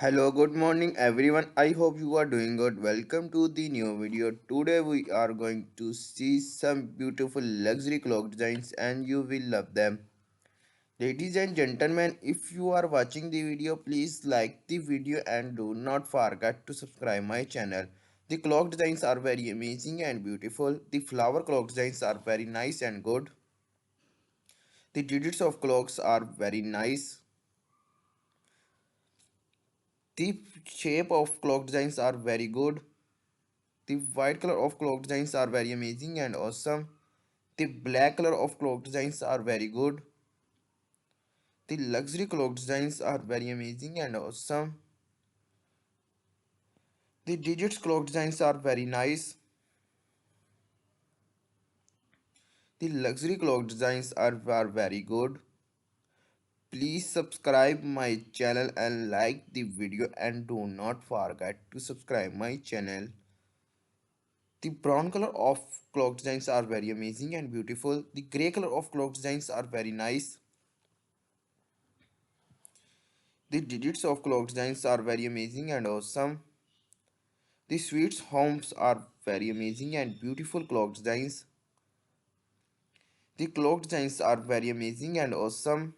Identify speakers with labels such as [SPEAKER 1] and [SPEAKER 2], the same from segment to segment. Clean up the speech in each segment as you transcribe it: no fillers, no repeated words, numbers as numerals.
[SPEAKER 1] Hello, good morning everyone. I hope you are doing good. Welcome to the new video. Today we are going to see some beautiful luxury clock designs and you will love them. Ladies and gentlemen, if you are watching the video, please like the video and do not forget to subscribe my channel. The clock designs are very amazing and beautiful. The flower clock designs are very nice and good. The digits of clocks are very nice. The shape of clock designs are very good. The white color of clock designs are very amazing and awesome. The black color of clock designs are very good. The luxury clock designs are very amazing and awesome. The digits clock designs are very nice. The luxury clock designs are very good. Please subscribe my channel and like the video and do not forget to subscribe my channel. The brown color of clock designs are very amazing and beautiful. The grey color of clock designs are very nice. The digits of clock designs are very amazing and awesome. The sweets homes are very amazing and beautiful clock designs. The clock designs are very amazing and awesome.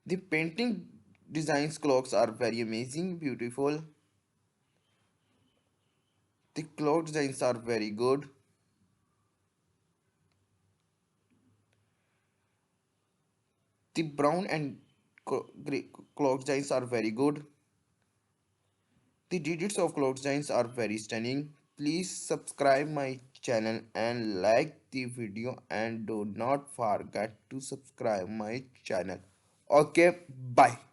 [SPEAKER 1] The painting designs clocks are very amazing, beautiful. The clock designs are very good. The brown and grey clock designs are very good. The digits of clock designs are very stunning. Please subscribe my channel and like the video and do not forget to subscribe my channel. Okay, bye.